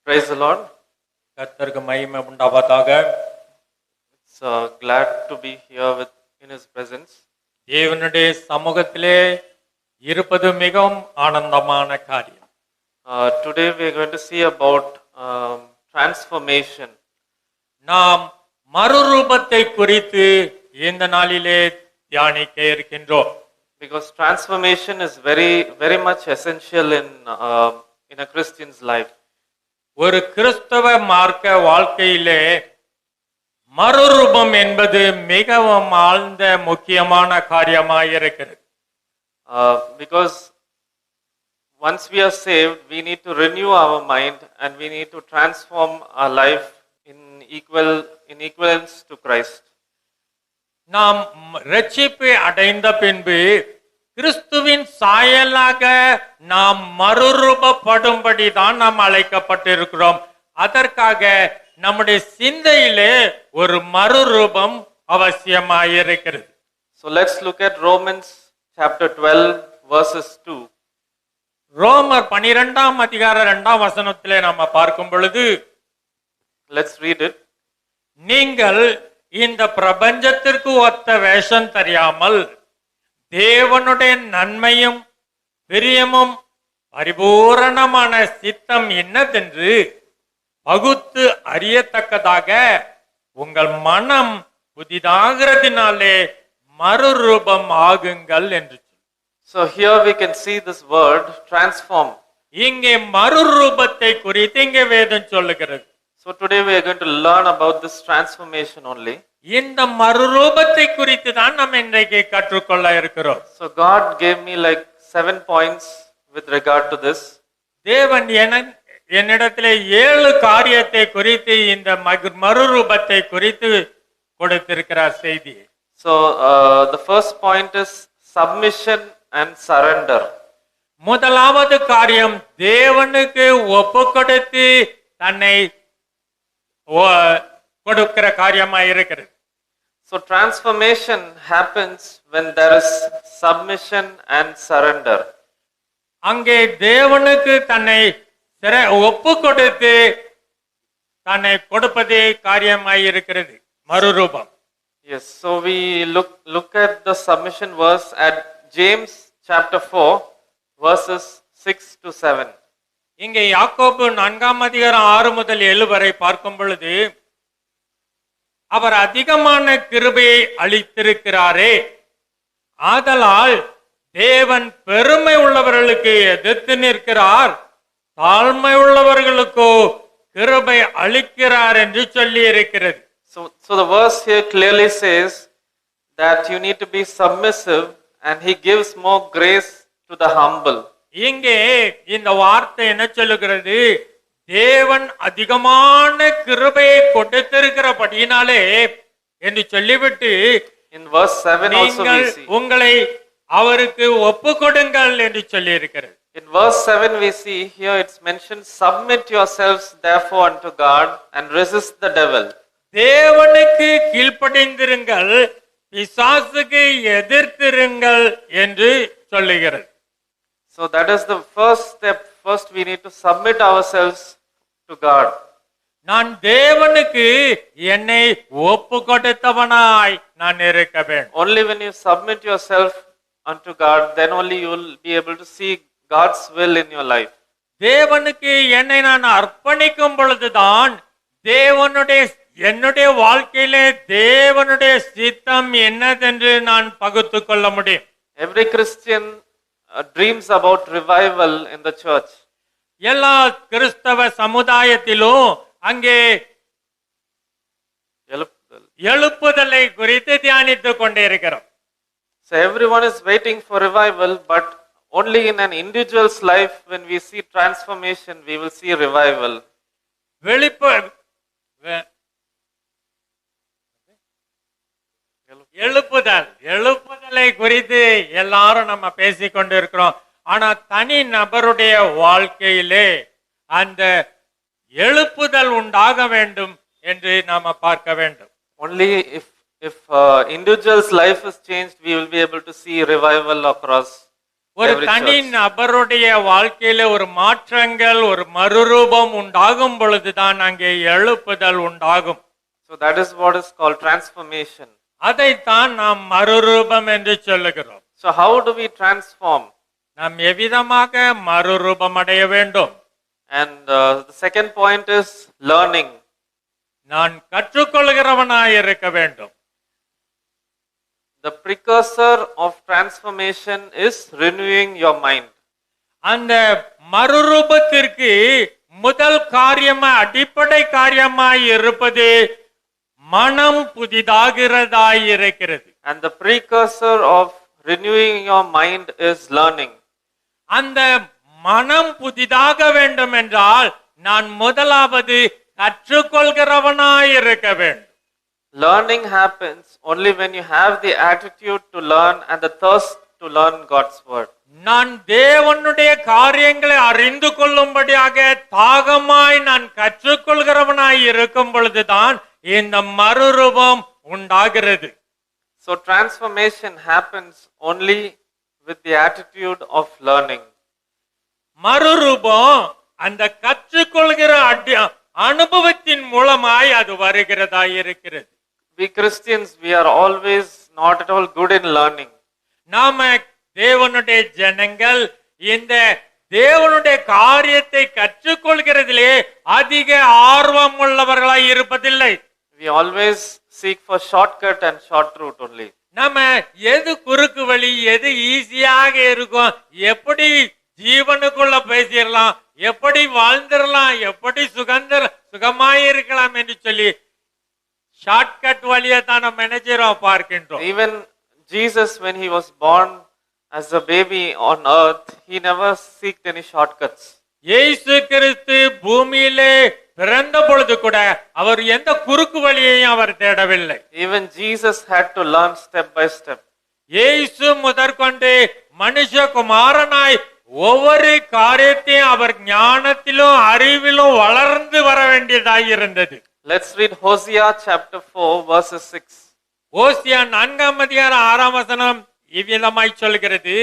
Praise the Lord. கர்த்தருக்கு மகிமை உண்டாவதாக. It's glad to be here in His presence. தேவனுடைய சமூகத்திலே இருப்பது மிகவும் ஆனந்தமான காரியம். Today we are going to see about transformation. நாம் மறுரூபத்தை குறித்து இந்த நாளிலே தியானிக்க இருக்கின்றோம். Because transformation is very, very much essential in a Christian's life. ஒரு கிறிஸ்தவ மார்க்க வாழ்க்கையிலே மறுரூபம் என்பது மிகவும் ஆழ்ந்த முக்கியமான காரியமாக இருக்கிறது. Because once we are saved, we need to renew our mind and we need to transform our life in equivalence to Christ. நாம் ரட்சிப்பை அடைந்த பின்பு கிறிஸ்துவின் சாயலாக நாம் மறுரூபப்படும்படி தான் நாம் அழைக்கப்பட்டிருக்கிறோம். அதற்காக நம்முடைய சிந்தையிலே ஒரு மறுரூபம் அவசியமாயிருக்கிறது. So let's look at Romans chapter 12 verses 2. ரோமர் 12ஆம் அதிகாரம் 2ஆம் வசனத்திலே நாம பார்க்கும் பொழுது, Let's read it. நீங்கள் இந்த பிரபஞ்சத்திற்கு ஒத்த வேஷம் தெரியாமல் தேவனுடைய நன்மையும் பிரியமும் பரிபூரணமான சித்தம் என்னதென்று பகுத்து அறியத்தக்கதாக உங்கள் மனம் புதிதாகிறதினாலே மறுரூபம் ஆகுங்கள் என்று. So here we can see this word transform. இங்கே மறுரூபத்தை குறித்து இங்கே வேதம் சொல்லுகிறது. So today we are going to learn about this transformation only. இந்த மறுரூபத்தை குறித்து தான் நாம் இன்றைக்கு கற்றுக்கொள்ள இருக்கிறோம். So God gave me like 7 points with regard to this. தேவன் என்னிடத்திலே 7 காரியத்தை குறித்து இந்த மறுரூபத்தை குறித்து கொடுத்திருக்கிறார் செய்தி. So the first point is submission and surrender. முதலாவது காரியம் தேவனுக்கு ஒப்பு கொடுத்து தன்னை கொடுக்கிற காரியமா இருக்கிறது. So transformation happens when there is submission and surrender. அங்கே தேவனுக்கு தன்னை ஒப்பு கொடுத்து தன்னை கொடுப்பதே காரியமாய் இருக்கிறது மறுரூபம். Yes, so we look at the submission verse at James chapter 4 verses 6 to 7. இங்கே யாக்கோபு 4ஆம் அதிகாரம் 6 முதல் 7 வரை பார்க்கும் பொழுது, அவர் அதிகமான கிருபையை அளித்திருக்கிறாரே, ஆதலால் தேவன் பெருமை உள்ளவர்களுக்கு எதிர்த்து நிற்கிறார், தாழ்மை உள்ளவர்களுக்கோ கிருபை அளிக்கிறார் என்று சொல்லி இருக்கிறது. So the verse here clearly says that you need to be submissive and he gives more grace to the humble. இங்கே இந்த வார்த்தை என்ன சொல்லுகிறது? தேவன் அதிகமான கிருபையை கொடுத்திருக்கிறபடியினாலே என்று சொல்லிவிட்டு in verse 7 also we see, உங்களை அவருக்கு ஒப்பு கொடுங்கள் என்று சொல்லி இருக்கிறது. In verse 7 we see here it's mentioned, submit yourselves therefore unto God and resist the devil. தேவனுக்கு கீழ்ப்படிந்திருங்கள், பிசாசுக்கு எதிர்த்திருங்கள் என்று சொல்லுகிறது. So that is the first step. First we need to submit ourselves to God. நான் தேவனுக்கு என்னை ஒப்பு கொடுத்தவனாய் நான் இருக்க வேண்டும். Only when you submit yourself unto God, then only you will be able to see God's will in your life. தேவனுக்கு என்னை நான் அர்ப்பணிக்கும் பொழுதுதான் என்னுடைய வாழ்க்கையிலே தேவனுடைய சித்தம் என்னதென்று நான் பகுத்து கொள்ள முடியும். Every Christian dreams about revival in the church. எல்லா கிறிஸ்தவ சமுதாயத்திலும் அங்கே எழுப்புதலை குறித்து தியானித்துக் கொண்டே இருக்கிறோம். So everyone is waiting for revival, but only in an individual's life when we see transformation we will see revival. எழுப்புதலை குறித்து எல்லாரும் நம்ம பேசிக்கொண்டு இருக்கிறோம். ஆனா தனி நபருடைய வாழ்க்கையிலே அந்த எழுப்புதல் உண்டாக வேண்டும் என்று நாம பார்க்க வேண்டும். Only if individual's life is changed, we will be able to see revival across. ஒரு every தனி church. நபருடைய வாழ்க்கையில ஒரு மாற்றங்கள் ஒரு மறுரூபம் உண்டாகும் பொழுதுதான் அங்கே எழுப்புதல் உண்டாகும். So that is what is called transformation. அதைத்தான் நாம் மறுரூபம் என்று சொல்லுகிறோம். So how do we transform? நாம் எவ்விதமாக மறுரூபம் அடைய வேண்டும்? And the second point is learning. நான் கற்றுக்கொள்கிறவனாய் இருக்க வேண்டும். The precursor of transformation is renewing your mind. அந்த மறுரூபத்திற்கு முதல் காரியமாய் அடிப்படை காரியமாய் இருப்பது மனம் புதிதாகிறதாய் இருக்கிறது. And the precursor of renewing your mind is learning. அந்த மனம் புதிதாக வேண்டும் என்றால் நான் முதலாவது கற்றுக்கொள்கிறவனாய் இருக்க வேண்டும். Learning happens only when you have the attitude to learn and the thirst to learn God's word. நான் தேவனுடைய காரியங்களை அறிந்து கொள்ளும்படியாக தாகமாய் நான் கற்றுக்கொள்கிறவனாய் இருக்கும் பொழுதுதான் இந்த மறுரூபம் உண்டாகிறது. So transformation happens only with the attitude of learning. மறுரூபம் அந்த கற்றுக்கொள்கிற அனுபவத்தின் மூலமாய் அது வருகிறதாய் இருக்கிறது. We Christians, we are always not at all good in learning. நாம தேவனுடைய ஜனங்கள் இந்த தேவனுடைய காரியத்தை கற்றுக்கொள்கிறதிலே அதிக ஆர்வம் உள்ளவர்களாய் இருப்பதில்லை. We always seek for shortcut and short route only. நம்ம எது குறுக்கு வழி எது ஈஸியாக இருக்கும் எப்படி ஜீவனுக்குள்ள பேசிடலாம் எப்படி வாழ்ந்துடலாம் எப்படி சுகமாய் இருக்கலாம் என்று சொல்லி ஷார்ட்கட் வழியை தான் நம்ம நினைச்சிரோம் பார்க்கின்றோம். Even Jesus, when he was born as a baby on earth, he never seeked any shortcuts. இயேசு கிறிஸ்து பூமியிலே பிறந்த பொழுது கூட அவர் எந்த குறுக்கு வழியையும் அவர் தேடவில்லை. Even Jesus had to learn step by step. இயேசு முதற்கொண்டு மனுஷகுமாரனாய் ஒவ்வொரு காரியத்தையும் அவர் ஞானத்திலும் அறிவிலும் வளர்ந்து வர வேண்டியதாய் இருந்தது. Let's read Hosea chapter 4 verses 6. ஓசியா 4ஆம் அதிகாரம் 6ஆம் வசனம் இவ்விதமாய் சொல்கிறது,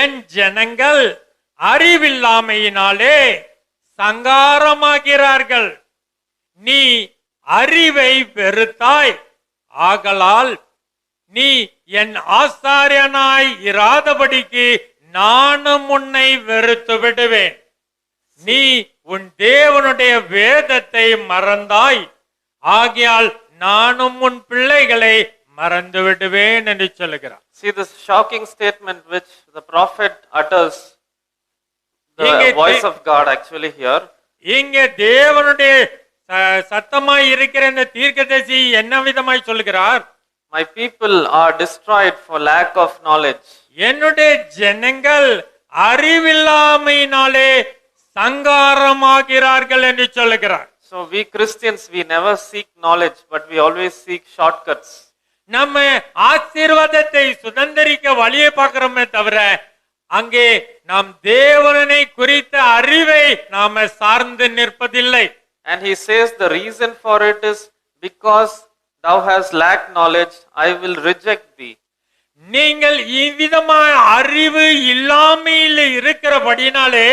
என் ஜனங்கள் அறிவில்லாமையினாலே சங்காரமாகிறார்கள், நீ அறிவை வெறுத்தாய், ஆகலால் நீ என் ஆசாரியனாய் இராதபடிக்கு நானும் உன்னை வெறுத்து விடுவேன், நீ உன் தேவனுடைய வேதத்தை மறந்தாய், ஆகையால் நானும் உன் பிள்ளைகளை மறந்து விடுவேன் என்று சொல்லுகிறார். See this shocking statement which the prophet utters, the இங்கே voice of God actually here. இங்கே தேவனுடைய சத்தமாய் இருக்கிற இந்த தீர்க்கதரிசி என்ன விதமாய் சொல்லுகிறார்? My people are destroyed for lack of knowledge. என்னுடைய ஜனங்கள் அறிவில்லாமையினாலே சங்காரமாகிறார்கள் என்று சொல்லுகிறார். So we Christians, we never seek knowledge, but we always seek shortcuts. நம்ம ஆசீர்வாதத்தை சுதந்திரிக்க வழியை பார்க்கிறோமே தவிர அங்கே நாம் தேவனை குறித்த அறிவை நாம சார்ந்து நிற்பதில்லை. And he says the reason for it is because thou hast lacked knowledge, I will reject thee. நீங்கள் இவ்விதமான அறிவு இல்லாமையில் இருக்கிறபடினாலே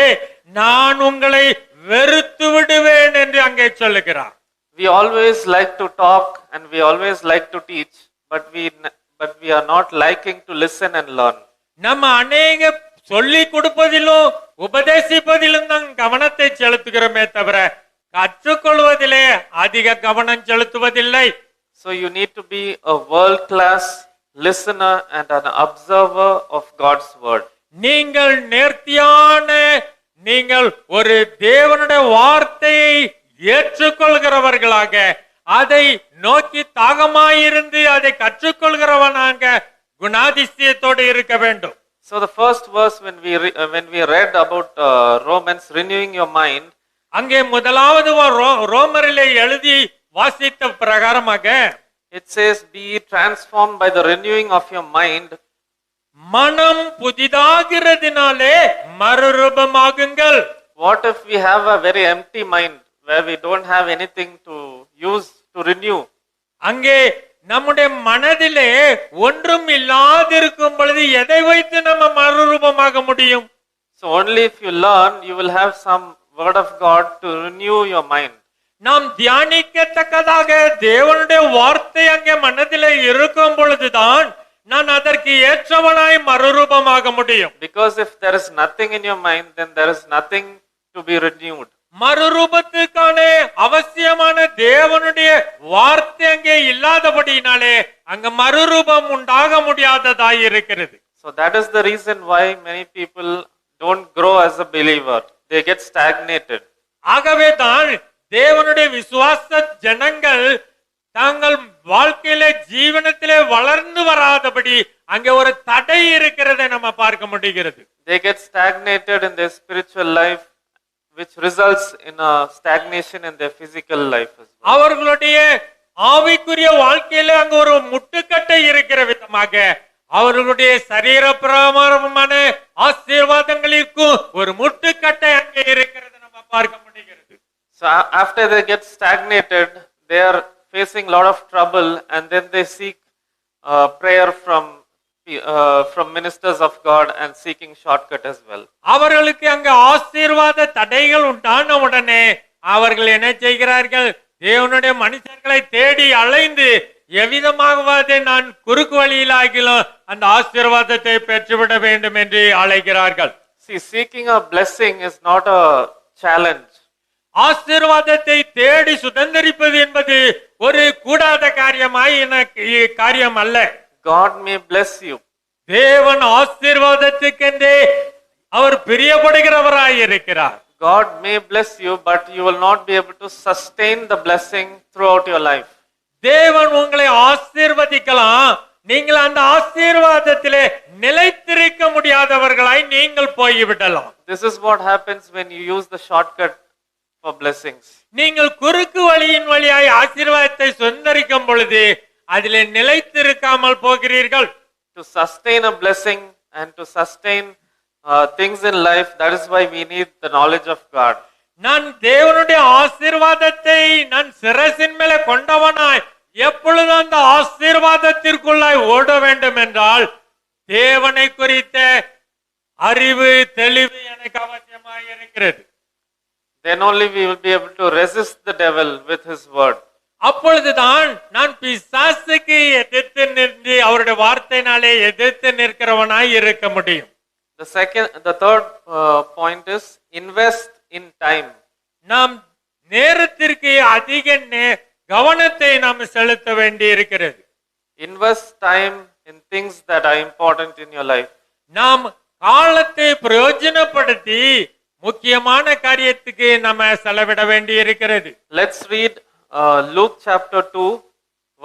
நான் உங்களை வெறுத்து விடுவேன் என்று அங்கே சொல்லுகிறார். We always like to talk and we always like to teach, but we are not liking to listen and learn. நம்ம அநேக சொல்லி கொடுப்பதிலும் உபதேசிப்பதிலும் தான் கவனத்தை செலுத்துகிறோமே தவிர கற்றுக்கொள்வதிலே அதிக கவனம் செலுத்துவதில்லை. So you need to be a world-class listener and an observer of God's word. நீங்கள் நேர்த்தியான நீங்கள் ஒரு தேவனுடைய வார்த்தையை ஏற்றுக்கொள்கிறவர்களாக அதை நோக்கி தாகமாயிருந்து அதை கற்றுக்கொள்கிறவனாக குணாதிசயத்தோடு இருக்க வேண்டும். So the first verse when we read about Romans renewing your mind, அங்கே முதலாவது ரோமரிலே எழுதி வாசித்த பிரகாரமாக it says be transformed by the renewing of your mind. மனம் புதிதாகிறதினாலே மறுரூபமாகுங்கள். What if we have a very empty mind where we don't have anything to use to renew? அங்கே நம்முடைய மனதிலே ஒன்றும் இல்லாதிருக்கும் பொழுது எதை வைத்து நம்ம மறுரூபமாக முடியும்? So only if you learn, you will have some word of God to renew your mind. நாம் தியானிக்கத்தக்கதாக தேவனுடைய வார்த்தை அங்கே மனதிலே இருக்கும் பொழுதுதான் நான் அதற்கு ஏற்றவனாய் மறுரூபமாக முடியும். Because if there is nothing in your mind, then there is nothing to be renewed. மறுரூபத்துக்கான அவசியமான தேவனுடைய வார்த்தை அங்கே இல்லாதபடியினாலே அங்க மறுரூபம் உண்டாக முடியாததாய் இருக்கிறது. So that is the reason why many people don't grow as a believer. They get stagnated. ஆகவே தான் தேவனுடைய விசுவாச ஜனங்கள் தாங்கள் வாழ்க்கையில ஜீவனத்திலே வளர்ந்து வராதபடி அங்கே ஒரு தடை இருக்கிறதை நம்ம பார்க்க முடிகிறது. They get stagnated in their spiritual life, which results in a stagnation in their physical life as well. அவர்களுடைய ஆவிக்குரிய வாழ்க்கையில அங்க ஒரு முட்டுக்கட்டை இருக்கிற விதமாக அவர்களுடைய சரீர பிரகாரமான ஆசீர்வாதங்களிற்கும் ஒரு முட்டுக்கட்டை அங்கே இருக்கிறது நம்ம பார்க்க முடிகிறது. So after they get stagnated, they are facing a lot of trouble, and then they seek prayer from ministers of God and seeking shortcut as well. அவர்களுக்கு அங்க ஆசீர்வாத தடைகள் உண்டான உடனே அவர்கள் என்ன செய்கிறார்கள்? தேவனுடைய மனுஷர்களை தேடி அலைந்து எவ்விதமாகவாது நான் குறுக்கு வழியிலாகிலும் அந்த ஆசீர்வாதத்தை பெற்றுவிட வேண்டும் என்று அழைக்கிறார்கள். See, seeking a blessing is not a challenge. ஆசீர்வாதத்தை தேடி சுதந்திரிப்பது என்பது ஒரு கூடாத காரியம் அல்ல. God may bless you. தேவன் ஆசீர்வாதத்துக்கென்றே அவர் பிரியப்படுகிறவராய் இருக்கிறார். God may bless you, but you will not be able to sustain the blessing throughout your life. தேவன் உங்களை ஆசீர்வதிக்கலாம், நீங்கள் அந்த ஆசீர்வாதத்திலே நிலைத்திருக்க முடியாதவர்களாய் நீங்கள் போய்விடலாம். This is what happens when you use the shortcut for blessings. நீங்கள் குறுக்கு வழியின் வழியாய் ஆசீர்வாதத்தை சுதந்திரிக்கும் பொழுது அதிலே நிலைத்திருக்காமல் போகிறீர்கள். To sustain a blessing and to sustain things in life, that is why we need the knowledge of God. நான் தேவனுடைய ஆசீர்வாதத்தை நான் சிரசின் மேலே கொண்டவனாய் எப்பொழுது அந்த ஆசீர்வாதத்திற்குள்ளாய் ஓட வேண்டும் என்றால் தேவனை குறித்த அறிவு தெளிவு எனக்கு அவசியமாய் இருக்கிறது. Then only we will be able to resist the devil with his word. அப்பொழுதுதான் நான் பிசாசுக்கு எதிர்த்து நின்று அவருடைய வார்த்தையினாலே எதிர்த்து நிற்கிறவனாய் இருக்க முடியும். The third point is invest in time. நாம் நேரத்திற்கு அதிக கவனத்தை நாம் செலுத்த வேண்டி இருக்கிறது. Invest time in things that are important in your life. நாம் காலத்தை பிரயோஜனப்படுத்தி முக்கியமான காரியத்துக்கு நம்ம செலவிட வேண்டி இருக்கிறது. Let's read Luke chapter 2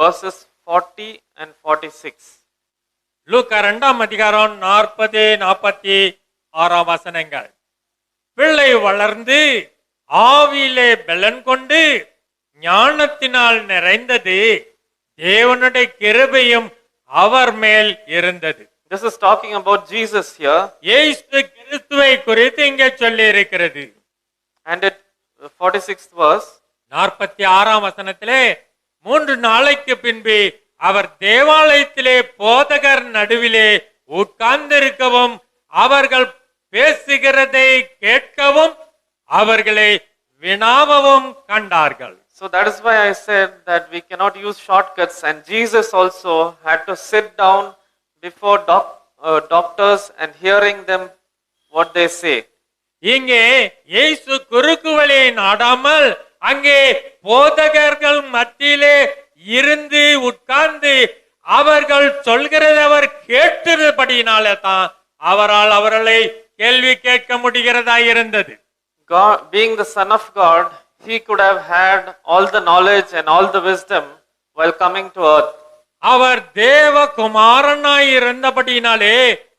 verses 40 and 46. லூக்கா 2ஆம் அதிகாரம் 40-46 வசனங்கள். பிள்ளை வளர்ந்து ஆவியிலே பலன் கொண்டு ஞானத்தினால் நிறைந்தது, தேவனுடைய கிருபையும் அவர் மேல் இருந்தது. This is talking about Jesus here. இயேசு கிறிஸ்துவை குறித்து இங்கே சொல்லி இருக்கிறது. And at 46th verse, 46ஆம் வசனத்திலே 3 நாளைக்கு பின்பு அவர் தேவாலயத்திலே போதகர் நடுவிலே உட்கார்ந்திருக்கவும் அவர்கள் பேசுகிறதை கேட்கவும் அவர்களை வினாவவும் கண்டார்கள். So that is why I said that we cannot use shortcuts, and Jesus also had to sit down before doctors and hearing them what they say. இங்கே இயேசு குறுக்கு வழியை நாடாமல் அங்கே போதகர்கள் மத்தியிலே இருந்து உட்கார்ந்து அவர்கள் சொல்கிறதை அவர் கேட்டபடியினாலே தான் அவரால் அவர்களை கேள்வி கேட்க முடிகிறதா இருந்தது. God, being the Son of God, he could have had all the knowledge and all the wisdom while coming to earth. அவர் தேவ குமாரனாய் இருந்தபடியினாலே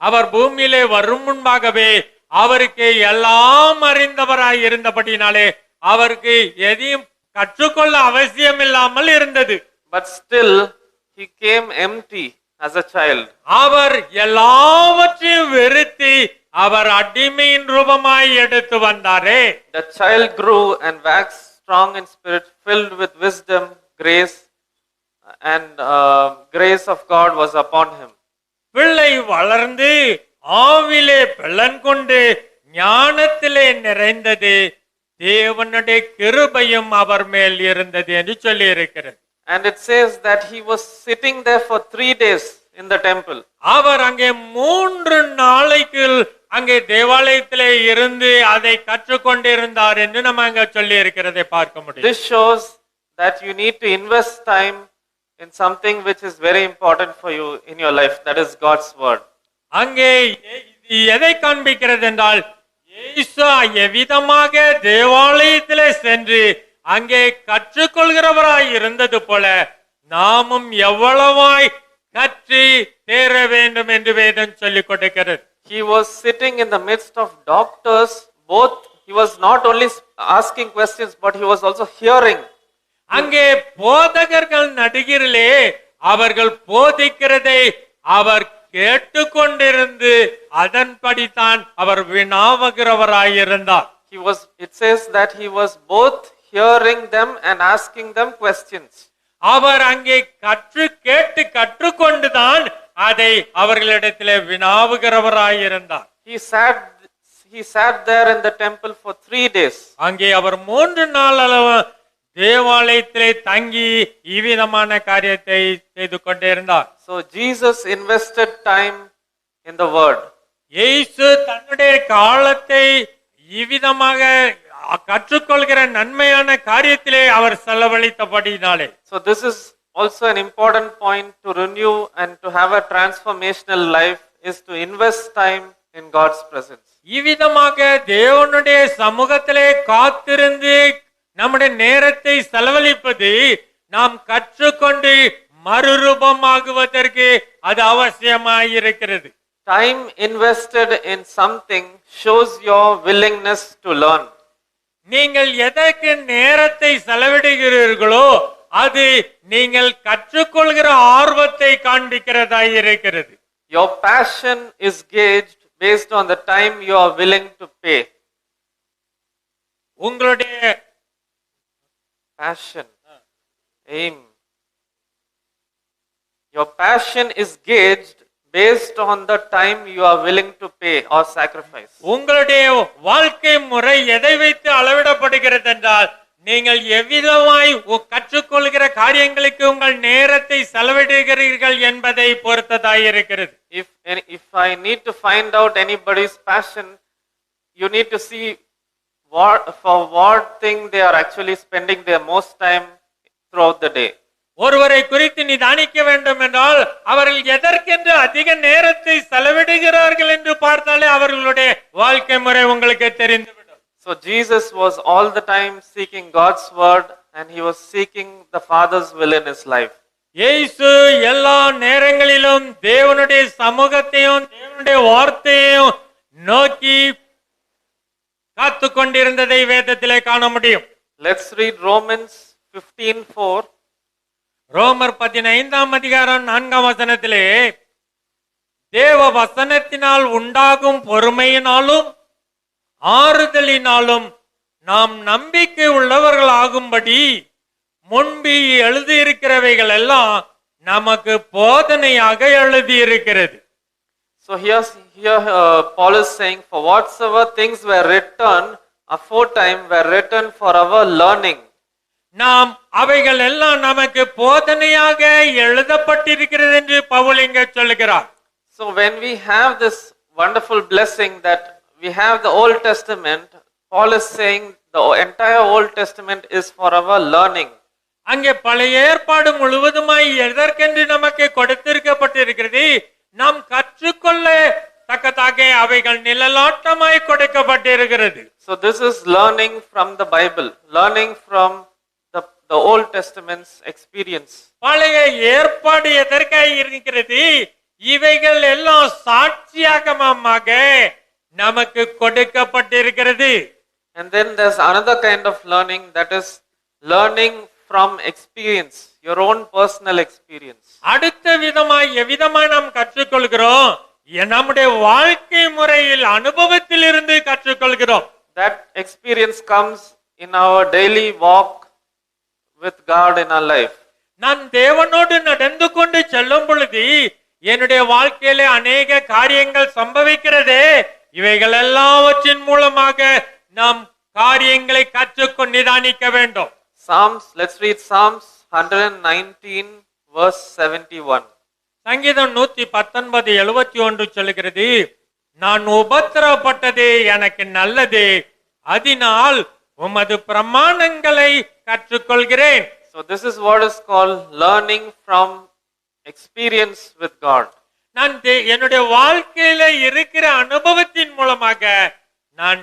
அவர் பூமியிலே வரும் முன்பாகவே அவருக்கு எல்லாம் அறிந்தவராய் இருந்தபடினாலே அவருக்கு எதையும் கற்றுக்கொள்ள அவசியம் இல்லாமல் இருந்தது. But still he came empty as a child. அவர் எல்லாவற்றையும் வெறுத்து அவர் அடிமையின் ரூபமாய் எடுத்து வந்தாரே. The child grew and waxed strong in spirit, filled with wisdom, grace and grace of God was upon him. பிள்ளை வளர்ந்து ஆவிலே பலன் கொண்டு ஞானத்திலே நிறைந்தது, தேவனுடைய கிருபையும் அவர் மேல் இருந்தது என்று சொல்லி இருக்கிறது. And it says that he was sitting there for 3 days in the temple. அவர் அங்கே 3 நாளைக்கு அங்கே தேவாலயத்திலே இருந்து அதை கற்றுக்கொண்டிருந்தார் என்று நம்ம அங்க சொல்லி இருக்கிறதை பார்க்க முடியும். This shows that you need to invest time in something which is very important for you in your life, that is God's word. அங்கே இது எதை காண்பிக்கிறது என்றால், இயேசு எவ்விதமாக தேவாலயத்திலே சென்று அங்கே கற்றுக்கொள்கிறவராய் இருந்தது போல நாமும் எவ்வளவாய் கற்று தேர வேண்டும் என்று வேதம் சொல்லிக் கொடுக்கிறது. He was sitting in the midst of doctors. Both, he was not only asking questions, but he was also hearing. அங்கே போதகர்கள் நடுகிலே அவர்கள் போதிக்கிறதை அவர் கேட்டுக்கொண்டிருந்து அதன்படித்தான் அவர் வினாவுகிறவராயிருந்தார். It says that he was both hearing them and asking them questions. அவர் அங்கே கற்றுக்கொண்டுதான் அதை அவர்களிடத்திலே வினாவுகிறவராயிருந்தார். He sat there in the temple for 3 days. அங்கே அவர் 3 நாள் அளவு தேவாலயத்திலே தங்கி இவ்விதமான காரியத்தை செய்து கொண்டிருந்தார். So Jesus invested time in the word. இயேசு தன்னுடைய காலத்தை இவ்விதமாக கற்றுக்கொள்கிற நன்மையான காரியத்திலே அவர் செலவழித்தபடினாலே. So this is also an important point to renew and to have a transformational life, is to invest time in God's presence. இவ்விதமாக தேவனுடைய சமூகத்திலே காத்திருந்து நம்முடைய நேரத்தை செலவழிப்பது நாம் கற்றுக்கொண்டு மறுரூபமாகுவதற்கு அது அவசியமாயிருக்கிறது. Time invested in something shows your willingness to learn. நீங்கள் எதற்கு நேரத்தை செலவிடுகிறீர்களோ அது நீங்கள் கற்றுக்கொள்கிற ஆர்வத்தை காண்பிக்கிறதாய் இருக்கிறது. Your passion is gauged based on the time you are willing to pay. உங்களுடைய Passion, aim. Your passion is gauged based on the time you are willing to pay or sacrifice. உங்களுடைய வாழ்க்கை முறை எதை வைத்து அளவிடப்படுகிறது என்றால், நீங்கள் எவ்விதமாய் கற்றுக்கொள்கிற காரியங்களுக்கு உங்கள் நேரத்தை செலவிடுகிறீர்கள் என்பதை பொறுத்ததாய் இருக்கிறது. If I need to find out anybody's passion, you need to see what thing they are actually spending their most time throughout the day. ஒருவரை குறித்து நிதானிக்க வேண்டும் என்றால் அவர்கள் எதற்கென்று அதிக நேரத்தை செலவிடுகிறார்கள் என்று பார்த்தாலே அவர்களுடைய வாழ்க்கை முறை உங்களுக்கு தெரிந்துவிடும். So Jesus was all the time seeking God's word and he was seeking the Father's will in his life. இயேசு எல்லா நேரங்களிலும் தேவனுடைய சமூகத்தையும் தேவனுடைய வார்த்தையையும் நோக்கி காத்து கொண்டிருந்ததை வேதத்திலே காண முடியும். Let's read Romans 15:4. ரோமர் 15ஆம் அதிகாரம் 4ஆம் வசனத்திலே, தேவ வசனத்தினால் உண்டாகும் பொறுமையினாலும் ஆறுதலினாலும் நாம் நம்பிக்கை உள்ளவர்களாகும்படி முன்பு எழுதியிருக்கிறவைகள் எல்லாம் நமக்கு போதனையாக எழுதியிருக்கிறது. So here Paul is saying, for whatsoever things were written aforetime were written for our learning. நாம் அவைகள் எல்லாம் நமக்கு போதனையாக எழுதப்பட்டிருக்கிறது என்று பவுல் இங்கே சொல்லுகிறார். So when we have this wonderful blessing that we have the Old Testament, Paul is saying the entire Old Testament is for our learning. அங்கே பழைய ஏற்பாடு முழுவதுமாய் எதற்கென்று நமக்கு கொடுத்திருக்கப்பட்டிருக்கிறது, நாம் கற்றுக்கொள்ள தக்கதாக அவைகள் நிழலாட்டமாய் கொடுக்கப்பட்டிருக்கிறது. So this is learning from the Bible, learning from the Old Testament's experience. பழைய ஏற்பாடு எதற்காக இருக்கிறது, இவைகள் எல்லாம் சாட்சியாகமாக நமக்கு கொடுக்கப்பட்டிருக்கிறது. And then there's another kind of learning, that is learning from experience, your own personal experience. அடுத்த விதமாய் எவ்விதமாய் நாம் கற்றுக்கொள்கிறோம், நம்முடைய வாழ்க்கை முறையில் அனுபவத்தில் இருந்து கற்றுக்கொள்கிறோம். That experience comes in our daily walk with God in our life. நான் தேவனோடு நடந்து கொண்டு செல்லும் பொழுது என்னுடைய வாழ்க்கையிலே அநேக காரியங்கள் சம்பவிக்கிறதே. இவைகள் எல்லாவற்றின் மூலமாக நாம் காரியங்களை கற்றுக்கொண்டு நிதானிக்க வேண்டும். Psalms, let's read Psalms 119 verse 71. சங்கீதம் 119:71 சொல்லுகிறது, நான் உபத்திரவப்பட்டது எனக்கு நல்லது, அதனால் உமது பிரமாணங்களை கற்றுக்கொள்கிறேன். So this is what is called learning from experience with God. நான் என்னுடைய வாழ்க்கையில இருக்கிற அனுபவத்தின் மூலமாக நான்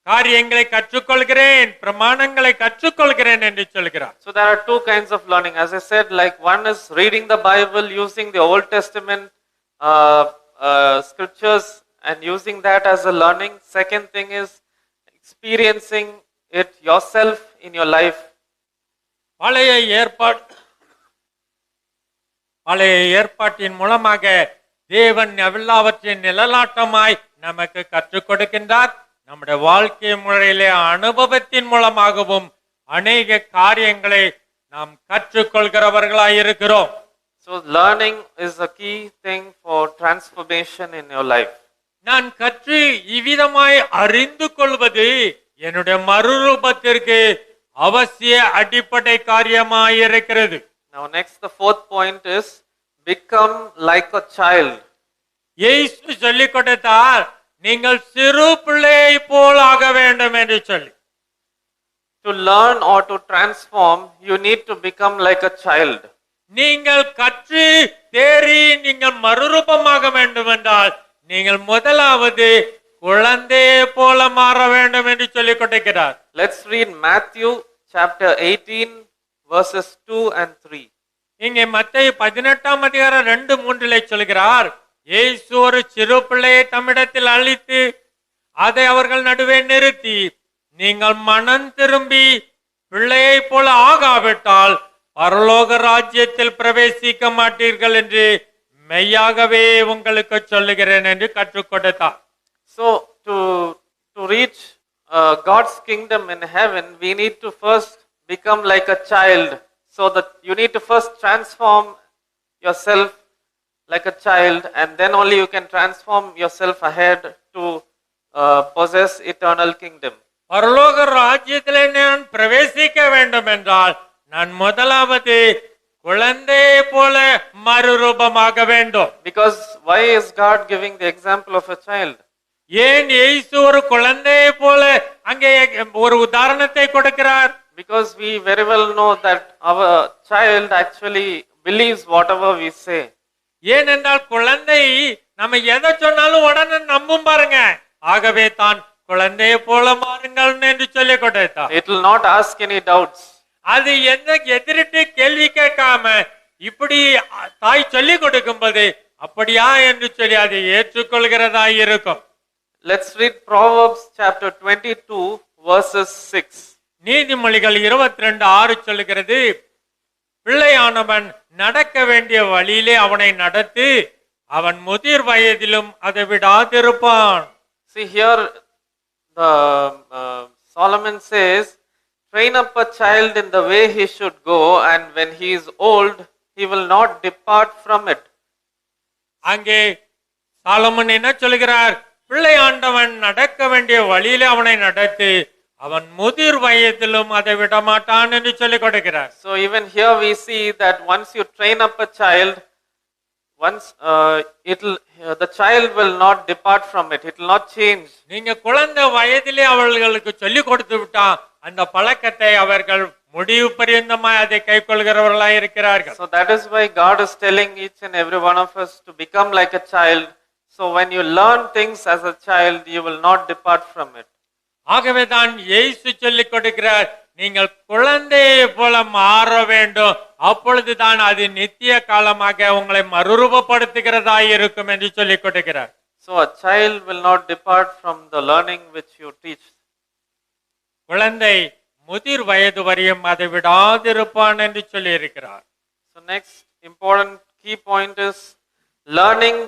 காரியங்களை கற்றுக்கொள்கிறேன், பிரமாணங்களை கற்றுக்கொள்கிறேன் என்று சொல்கிறார். So there are two kinds of learning. As I said, like one is reading the Bible using the Old Testament scriptures and using that as a learning. Second thing is experiencing it yourself in your life. பழைய ஏற்பாட்டின் மூலமாக தேவன் எல்லாவற்றையும் நிழலாட்டமாய் நமக்கு கற்றுக் கொடுக்கின்றார். நம்முடைய வாழ்க்கை முறையிலே அனுபவத்தின் மூலமாகவும் அநேக காரியங்களை நாம் கற்றுக்கொள்கிறவர்களாய் இருக்கிறோம். So learning is a key thing for transformation in your life. நான் கற்று இவ்விதமாய் அறிந்து கொள்வது என்னுடைய மறுரூபத்திற்கு அவசிய அடிப்படை காரியமாய் இருக்கிறது. Now next, the fourth point is become like a child. இயேசு சொல்லிக் கொடுத்தார், நீங்கள் சிறு பிள்ளையை போல் ஆக வேண்டும் என்று சொல்லி. To learn or to transform, you need to become like a child. நீங்கள் கற்று தேறி நீங்கள் மறுரூபமாக வேண்டும் என்றால் நீங்கள் முதலாவது குழந்தையை போல மாற வேண்டும் என்று சொல்லிக் கொண்டிருக்கிறார். Let's read Matthew chapter 18 verses 2 and 3. இங்கே மத்தேயு 18:2-3 சொல்கிறார், இயேசு ஒரு சிறு பிள்ளையை தம்மிடத்தில் அழைத்து அதை அவர்கள் நடுவே நிறுத்தி, நீங்கள் மனம் திரும்பி பிள்ளையை போல ஆகாவிட்டால் பரலோக ராஜ்யத்தில் பிரவேசிக்க மாட்டீர்கள் என்று மெய்யாகவே உங்களுக்கு சொல்லுகிறேன் என்று கற்றுக் கொடுத்தார். So to reach God's kingdom in heaven, we need to first become like a child. So that you need to first transform yourself like a child, and then only you can transform yourself ahead to possess eternal kingdom. பரலோக ராஜ்யத்திலே நான் பிரவேசிக்க வேண்டும் என்றால் நான் முதலாவது குழந்தையை போல மறுரூபமாக வேண்டும். Because why is God giving the example of a child? ஏன் இயேசு ஒரு குழந்தையை போல அங்கே ஒரு உதாரணத்தை கொடுக்கிறார்? Because we very well know that our child actually believes whatever we say. ஏனென்றால் குழந்தை நம்ம எதை சொன்னாலும் உடனே நம்பும் பாருங்க. ஆகவே தான் குழந்தையை போல மாறுங்கள் என்று சொல்லிக் கொடுத்தார். It will not ask any doubts. அது என்ன எதிரிட்டு கேள்வி கேட்காம இப்படி தாய் சொல்லிக் கொடுக்கும் போது அப்படியா என்று சொல்லி அதை ஏற்றுக்கொள்கிறதா இருக்கும். Let's read Proverbs chapter 22 verses 6. நீதிமொழிகள் 22:6 சொல்லுகிறது, பிள்ளையானவன் நடக்க வேண்டிய வழியிலே அவனை நடத்து, அவன் முதிர் வயதிலும் அதை விடாதிருப்பான். See here, the Solomon says, train up a child in the way he should go, and when he is old, he will not depart from it. அங்கே சாலமன் என்ன சொல்கிறார்? பிள்ளையாண்டவன் நடக்க வேண்டிய வழியிலே அவனை நடத்து, அவன் முதிர் வயதிலும் அதை விடமாட்டான் என்று சொல்லிக் கொடுக்கிறார். So even here we see that once you train up a child, the child will not depart from it. It will not change. நீங்க குழந்தை வயதிலே அவர்களுக்கு சொல்லிக் கொடுத்து விட்டா அந்த பழக்கத்தை அவர்கள் முடிவு பரியந்தமாய் அதை கைக்கொள்கிறவர்களாய் இருக்கிறார்கள். So that is why God is telling each and every one of us to become like a child. So when you learn things as a child, you will not depart from it. ஆகவே தான் இயேசு சொல்லிக் கொடுக்கிறார், நீங்கள் குழந்தையை போல மாற வேண்டும், அப்பொழுதுதான் அது நித்திய காலமாக உங்களை மறுரூபப்படுத்துகிறதா இருக்கும் என்று சொல்லிக் கொடுக்கிறார். So a child will not depart from the learning which you teach. குழந்தை முதிர் வயது வரையும் அதை விடாதிருப்பான் என்று சொல்லி இருக்கிறார். So next important key point is learning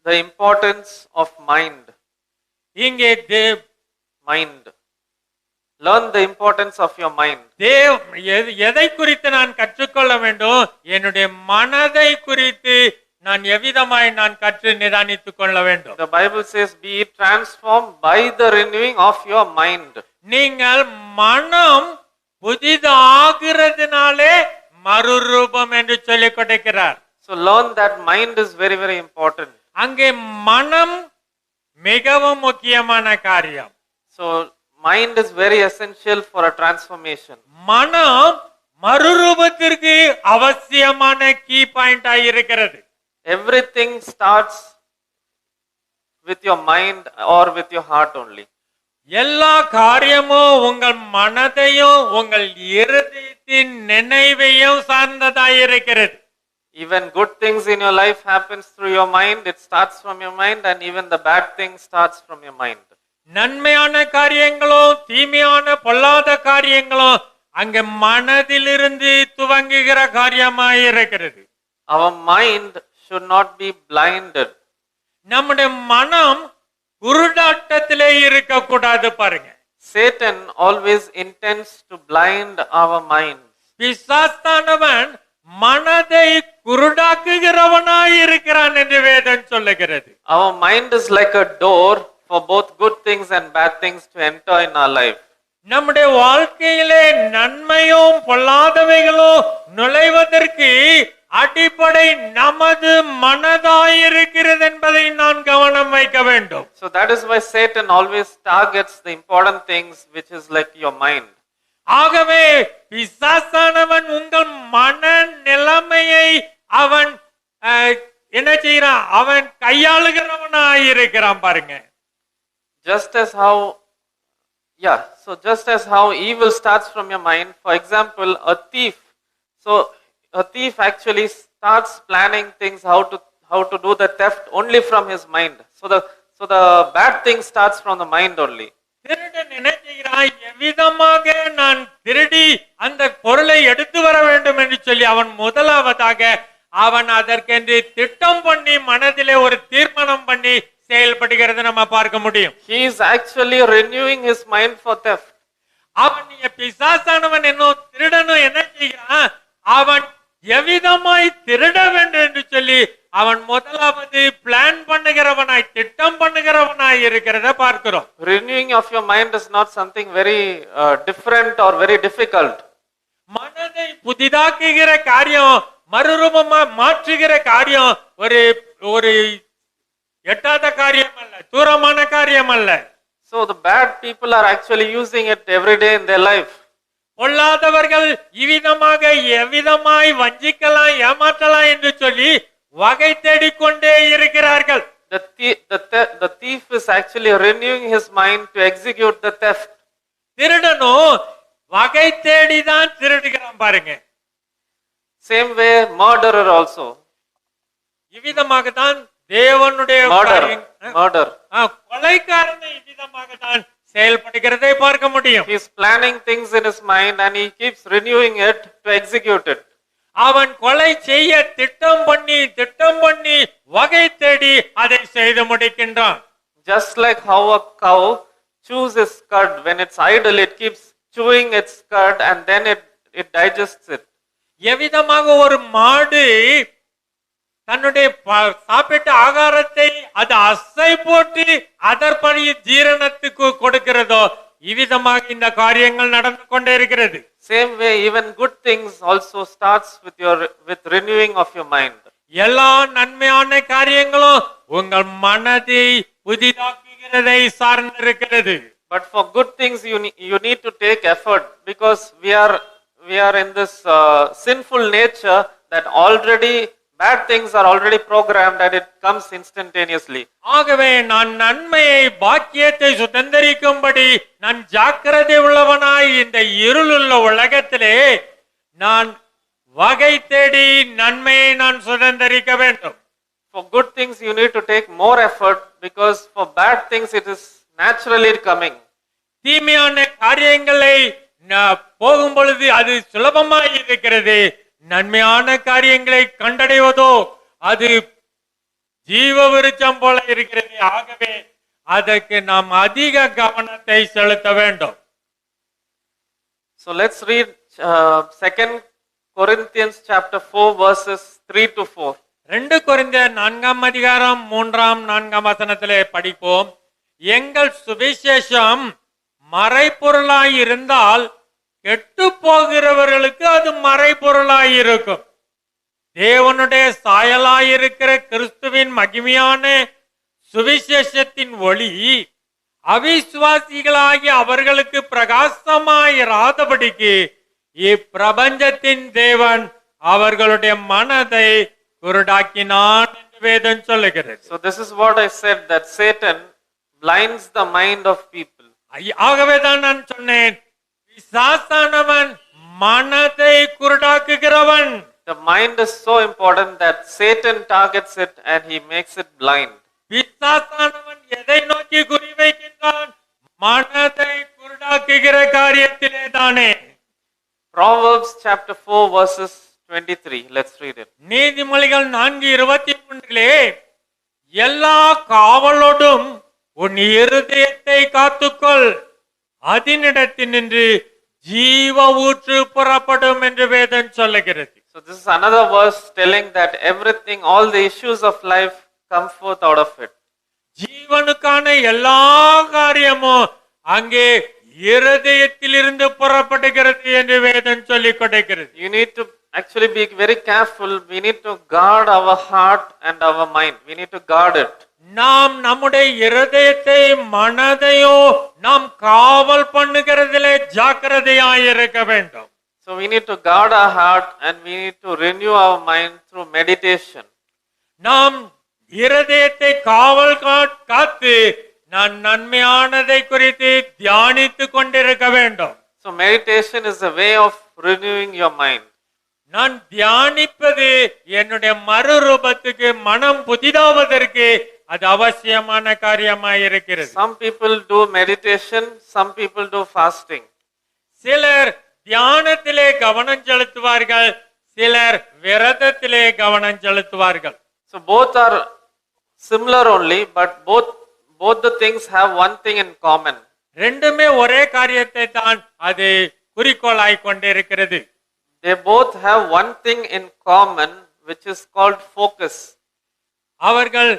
the importance of mind. இங்கே Mind. Learn the importance of your mind. எதை குறித்து நான் கற்றுக்கொள்ள வேண்டும்? என்னுடைய மனதை குறித்து நான் எவ்விதமாய் நான் கற்று நிதானித்துக் கொள்ள வேண்டும். The Bible says, be transformed by the renewing of your mind. நீங்கள் மனம் புதிதாகிறதுனாலே மறுரூபம் என்று சொல்லிக் கொடுக்கிறார். So learn that mind is very, very important. அங்கே மனம் மிகவும் முக்கியமான காரியம். So mind is very essential for a transformation. மனம் மறுரூபத்திற்கு அவசியமான கீ பாயிண்ட் ஆயிருக்கிறது. Everything starts with your mind or with your heart only. எல்லா காரியமும் உங்கள் மனதையும் உங்கள் இருதயத்தின் நினைவையும் சார்ந்ததாயிருக்கிறது. Even good things in your life happens through your mind. It starts from your mind, and even the bad thing starts from your mind. நன்மையான காரியங்களும் தீமையான பொல்லாத காரியங்களும் அங்க மனதிலிருந்து துவங்குகிற காரியமாயிருக்கிறது. Our mind should not be blinded. நம்முடைய மனம் குருடாட்டத்திலே இருக்கக்கூடாது பாருங்க. Satan always intends to blind our minds. பிசாசானவன் மனதை குருடாக்குகிறவனாய் இருக்கிறான் என்று வேதம் சொல்லுகிறது. Our mind is like a door for both good things and bad things to enter in our life. நம்முடைய வாழ்க்கையிலே நன்மையும் பொல்லாதவைகளும் நுழைவதற்கு அடிப்படை நமது மனதாயிருக்கிறது என்பதை நான் கவனம் வைக்க வேண்டும். So that is why Satan always targets the important things, which is like your mind. ஆகவே பிசாசானவன் உங்கள் மன நிலைமையை அவன் என்ன செய்யறான்? அவன் கையாளுகிறவனாயிருக்கிறான் பாருங்க. Just as how evil starts from your mind. For example, a thief. So a thief actually starts planning things how to do the theft only from his mind. So the bad thing starts from the mind only. திருடன் என்ன செய்கிறான்? எவ்விதமாக நான் திருடி அந்த பொருளை எடுத்து வர வேண்டும் என்று சொல்லி அவன் முதலாவதாக அவன் அதற்கென்று திட்டம் பண்ணி மனதிலே ஒரு தீர்மானம் பண்ணி செயல்படுகிறது நம்ம பார்க்க முடியும். He is actually renewing his mind for theft. அவன் பிசாசானவன் திருடனும் என்ன செய்கிறான்? அவன் எவ்விதமாய் திருட வேண்டும் என்று சொல்லி அவன் முதலாவது பிளான் பண்ணுகிறவனாய் திட்டம் பண்ணுகிறவனாய் இருக்கிறத பார்க்கிறோம். Renewing of your mind is not something very different or very difficult. மனதை புதிதாக்குகிற காரியம், மறுரூபமா மாற்றுகிற காரியம் ஒரு எட்டாத காரியம் அல்ல, தூரமான காரியம் அல்ல. So the bad people are actually using it every day in their life. பொல்லாதவர்கள் இவ்விதமாக எவ்விதமாய் வஞ்சிக்கலாம் ஏமாற்றலாம் என்று சொல்லி வகை தேடிக்கொண்டே இருக்கிறார்கள். The thief is actually renewing his mind to execute the theft. திருடனோ வகை தேடிதான் திருடுகிறான் பாருங்க. Same way murderer also. இவ்விதமாக தான் தேவனுடைய murder. கொலைக்காரனை இவ்விதமாக தான் செயல்படுகிறதை பார்க்க முடியும். He is planning things in his mind and he keeps renewing it to execute it. அவன் கொலை செய்ய திட்டம் பண்ணி வகை தேடி அதை செய்து முடிக்கின்றான். Just like how a cow chews its cud, when it's idle it keeps chewing its cud and then it digests it. எவ்விதமாக ஒரு மாடு தன்னுடைய சாப்பிட்ட ஆகாரத்தை அது அசை போட்டு அதற்படி ஜீரணத்துக்கு கொடுக்கிறதோ இவ்விதமாக இந்த காரியங்கள் நடந்து கொண்டே இருக்கிறது. Same way even good things also starts with renewing of your mind. எல்லா நன்மையான காரியங்களும் உங்கள் மனதை புதிதாக்குகிறதை சார்ந்திருக்கிறது. But for good things you need to take effort, because we are in this sinful nature that already bad things are already programmed and it comes instantaneously. ஆகவே நான் நன்மையை பாக்கியத்தை சுதந்தரிக்கும்படி நான் ஜாக்கிரதை உள்ளவனாய் இந்த இருளுள்ள உலகத்திலே நான் வகை தேடி நன்மையை நான் சுதந்தரிக்க வேண்டும். For good things you need to take more effort, because for bad things it is naturally coming. தீமையான காரியங்களை போகும் பொழுது அது சுலபமாய் இருக்கிறது. நன்மையான காரியங்களை கண்டடைவதோ அது ஜீவ விருட்சம் போல இருக்கிறது. ஆகவே அதற்கு நாம் அதிக கவனத்தை செலுத்த வேண்டும். So let's read 2 Corinthians chapter 4 verses 3 to 4. 2 கொரிந்தியர் 4ஆம் அதிகாரம் 3ஆம் 4ஆம் வசனத்திலே படிப்போம். எங்கள் சுவிசேஷம் மறைபொருளாய் இருந்தால் கெட்டு போகிறவர்களுக்கு அது மறைபொருளாய் இருக்கும். தேவனுடைய சாயலாயிருக்கிற கிறிஸ்துவின் மகிமையான சுவிசேஷத்தின் ஒளி அவிசுவாசிகளாகிய அவர்களுக்கு பிரகாசமாயிராதபடிக்கு இப்பிரபஞ்சத்தின் தேவன் அவர்களுடைய மனதை குருடாக்கினான் என்று வேதம் சொல்லுகிறது. So this is what I said, that Satan blinds the mind of people. ஆகவேதான் நான் சொன்னேன், பிசாசானவன் மனதை குருடாக்குகிறவன். The mind is so important that Satan targets it and he makes it blind. பிசாசானவன் எதை நோக்கி குறிவைக்கின்றான்? மனதை குருடாக்குகிற காரியத்திலே தானே. Proverbs chapter 4 verses 23. Let's read it. நீதிமொழிகள் 4:23 எல்லா காவலோடும் உன் இருதயத்தை காத்துக்கொள், அதனிடத்தினின்று ஜீவ ஊற்று புறப்படும் என்று வேதம் சொல்லுகிறது. So this is another verse telling that everything, all the issues of life come forth out of it. ஜீவனுக்கான எல்லா காரியமும் அங்கே இருதயத்திலிருந்து புறப்படுகிறது என்று வேதம் சொல்லிக் கொடுக்கிறது. You need to actually be very careful. We need to guard our heart and our mind. We need to guard it. நாம் நம்முடைய இருதயத்தை மனதையோ நாம் காவல் பண்ணுகிறதிலே ஜாக்கிரதையாய் இருக்க வேண்டும். So we need to guard our heart and we need to renew our mind through meditation. நாம் இருதயத்தை காவல் காத்து நான் நன்மையானதை குறித்து தியானித்து கொண்டிருக்க வேண்டும். So meditation is a way of renewing your mind. நான் தியானிப்பது என்னுடைய மறுரூபத்துக்கு மனம் புதிதாவதற்கு அது அவசியமான காரியமாய் இருக்கிறது. Some people do meditation, some people do fasting. சிலர் தியானத்திலே கவனம் செலுத்துவார்கள், சிலர் விரதத்திலே கவனம் செலுத்துவார்கள். So both are similar only, but both the things have one thing in common. ரெண்டுமே ஒரே காரியத்தை தான் அது குறிக்கோளாய் கொண்டிருக்கிறது. They both have one thing in common, which is called focus. அவர்கள்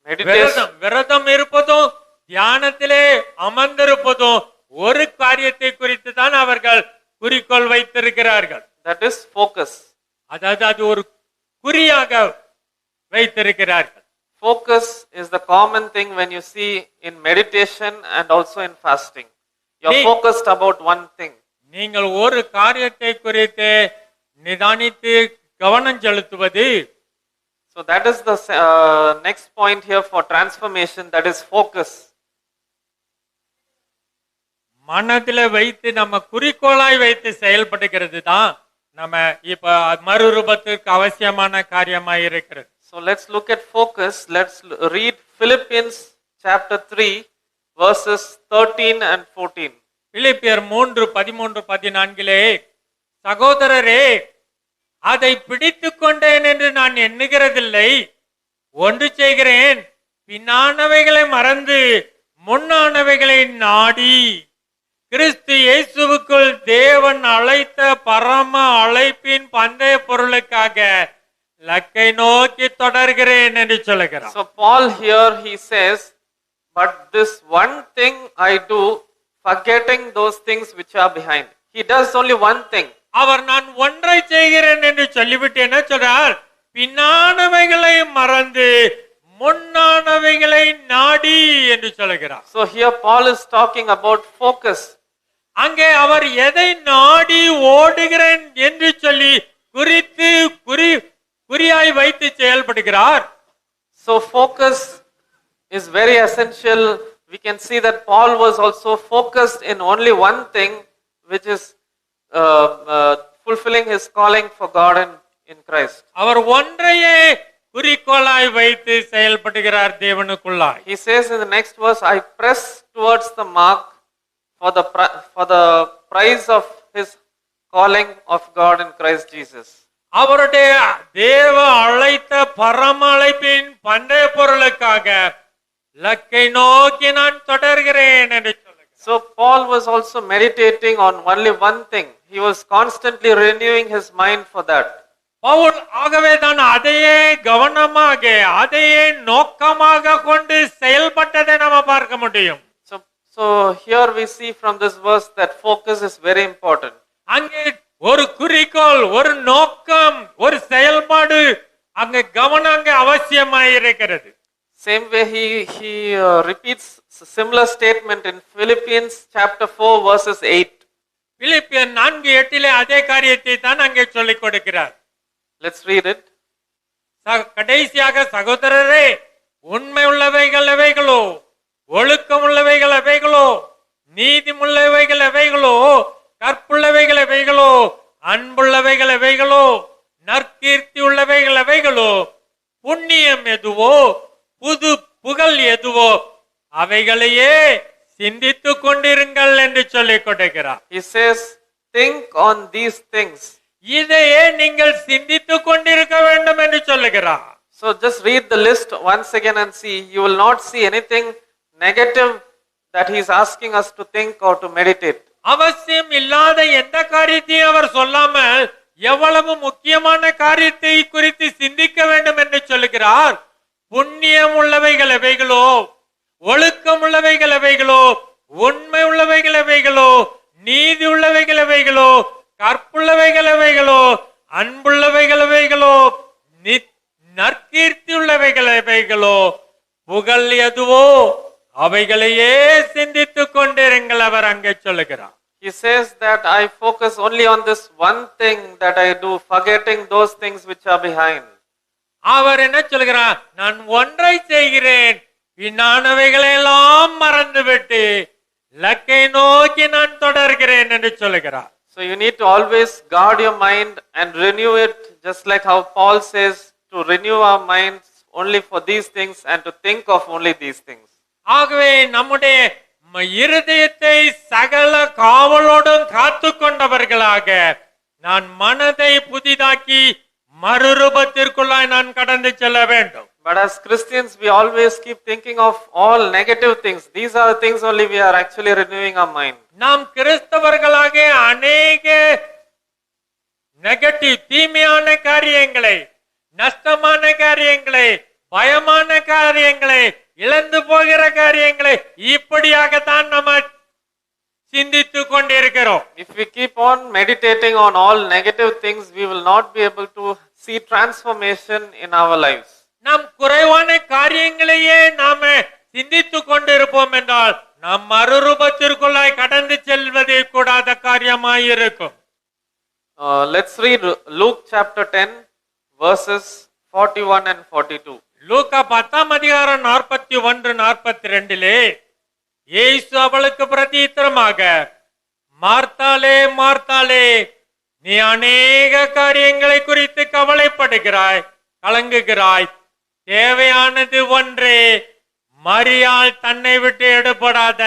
Meditation. விரதம் இருப்பதும் தியானத்திலே அமர்ந்திருப்பதும் ஒரு காரியத்தை குறித்து தான் அவர்கள் குறிக்கோள் வைத்திருக்கிறார்கள். That is focus. அதாவது அது ஒரு குறியாக வைத்திருக்கிறார்கள். Focus is the common thing when you see in meditation and also in fasting. You are focused about one thing. நீங்கள் ஒரு காரியத்தை குறித்து நிதானித்து கவனம் செலுத்துவது. So that is the next point here for transformation, that is focus. மனதில வைத்து நம்ம குறிக்கோளாய் வைத்து செயல்படுகிறது தான் நம்ம இப்ப மறுரூபத்திற்கு அவசியமான காரியமாய் இருக்கிறது. So let's look at focus. Let's read Philippians chapter 3 verses 13 and 14. பிலிப்பியர் 3:13-14 சகோதரரே, அதை பிடித்துக் கொண்டேன் என்று நான் எண்ணுகிறதில்லை, ஒன்று செய்கிறேன், பின்னானவைகளை மறந்து முன்னானவைகளை நாடி கிறிஸ்து இயேசுவுக்குள் தேவன் அழைத்த பரம அழைப்பின் பந்தய பொருளுக்காக லக்கை நோக்கி தொடர்கிறேன் என்று சொல்லுகிறார். So Paul here he says, but this one thing I do, forgetting those things which are behind. He does only one thing. அவர் நான் ஒன்றை செய்கிறேன் என்று சொல்லிவிட்டு என்ன சொல்றார்? பின்னானவைகளை மறந்து முன்னானவைகளை நாடி என்று சொல்லுகிறார். So here Paul is talking about focus. அங்கே அவர் எதை நாடி ஓடுகிறேன் என்று சொல்லி குறித்து குறியாய் வைத்து செயல்படுகிறார். So focus is very essential. We can see that Paul was also focused in only one thing, which is fulfilling his calling for God in Christ. அவர் ஒன்றையே குறிக்கோளாய் வைத்து செயல்படுகிறார் தேவனுக்குள்ளாய். He says in the next verse, I press towards the mark for the prize of his calling of God in Christ Jesus. அவருடைய தேவ அழைத்த பரம அழைப்பின் பந்தய பொருளுக்காக லக்கை நோக்கி நான் தொடர்கிறேன் என்று சொல்லுகிறார். So Paul was also meditating on only one thing. He was constantly renewing his mind for that. Pavul ஆகவே தான் அதையே கவனமாக அதையே நோக்கமாக கொண்டு செயல்பட்டதை நாம பார்க்க முடியும். So here we see from this verse that focus is very important. அங்கே ஒரு குறிக்கோள், ஒரு நோக்கம், ஒரு செயல்பாடு, அங்கே கவனம் அங்கே அவசியமாய் இருக்கிறது. Same way he repeats similar statement in Philippians chapter 4 verses 8. பிலிப்பியர் 4:8 அதே காரியத்தை தான் அங்கே சொல்லிக் கொடுக்கிறார். Let's read it. கடைசியாக சகோதரரே, உண்மை உள்ளவைகள் எவைகளோ, ஒழுக்கம் உள்ளவைகள் எவைகளோ, நீதி உள்ளவைகள் எவைகளோ, கற்புள்ளவைகள் எவைகளோ, அன்புள்ளவைகள் எவைகளோ, நற்கீர்த்தி உள்ளவைகள் எவைகளோ, புண்ணியம் எதுவோ, புது புகழ் எதுவோ, அவைகளையே சிந்தித்துக் கொண்டிருங்கள் என்று சொல்லிக் கொடுக்கிறார். He says, think on these things. இதையே நீங்கள் சிந்தித்துக் கொண்டிருக்க வேண்டும் என்று சொல்லுகிறார். So just read the list once again and see. You will not see anything negative that he is asking us to think or to meditate. அவசியம் இல்லாத எந்த காரியத்தையும் அவர் சொல்லாமல் எவ்வளவு முக்கியமான காரியத்தை குறித்து சிந்திக்க வேண்டும் என்று சொல்லுகிறார். புண்ணியம் உள்ளவைகள் எவைகளோ, ஒழுக்கம் உள்ளவைகள் எவைகளோ, உண்மை உள்ளவைகள் எவைகளோ, நீதி உள்ளவைகள் எவைகளோ, கற்புள்ளவைகள் எவைகளோ, அன்புள்ளவைகள் எவைகளோ, நற்கீர்த்தி உள்ளவைகள் எவைகளோ, புகழ் எதுவோ, அவைகளையே சிந்தித்துக் கொண்டிருங்கள் அவர் அங்கே சொல்லுகிறார். He says that I focus only on this one thing that I do, forgetting those things which are behind. அவர் என்ன சொல்கிறார்? நான் ஒன்றை செய்கிறேன், பின்னானவைகளை எல்லாம் மறந்துவிட்டு இலக்கை நோக்கி நான் தொடர்கிறேன் என்று சொல்லுகிறார். So you need to always guard your mind and renew it, just like how Paul says to renew our minds only for these things and to think of only these things. ஆகவே நம்முடைய இருதயத்தை சகல காவலோடும் காத்து கொண்டவர்களாக நான் மனதை புதிதாக்கி மறுரூபத்திற்குள்ளாய் நான் கடந்து செல்ல வேண்டும். But as Christians, we always keep thinking of all negative things. These are the things only we are actually renewing our mind. நாம் கிறிஸ்தவர்களாக அநேக நெகட்டிவ் தீமையான காரியங்களை, நஷ்டமான காரியங்களை, பயமான காரியங்களை, இழந்து போகிற காரியங்களை இப்படியாகத்தான் நம்ம சிந்தித்துக் கொண்டிருக்கிறோம். If we keep on meditating on all negative things, we will not be able to see transformation in our lives. நாம் குறைவான காரியங்களையே நாம சிந்தித்துக் கொண்டிருப்போம் என்றால் நாம் மறுரூபத்திற்குள்ளாய் கடந்து செல்வதே கூடாத காரியமாயிருக்கும். Let's read Luke chapter 10 verses 41 and 42. லூக்கா 10ஆம் அதிகாரம் 41 42 இயேசு அவளுக்கு பிரதியுத்தரமாக, மார்த்தாளே மார்த்தாளே, நீ அநேக காரியங்களை குறித்து கவலைப்படுகிறாய், கலங்குகிறாய், தேவையானது ஒன்றே, மரியாள் தன்னை விட்டு எடுபடாத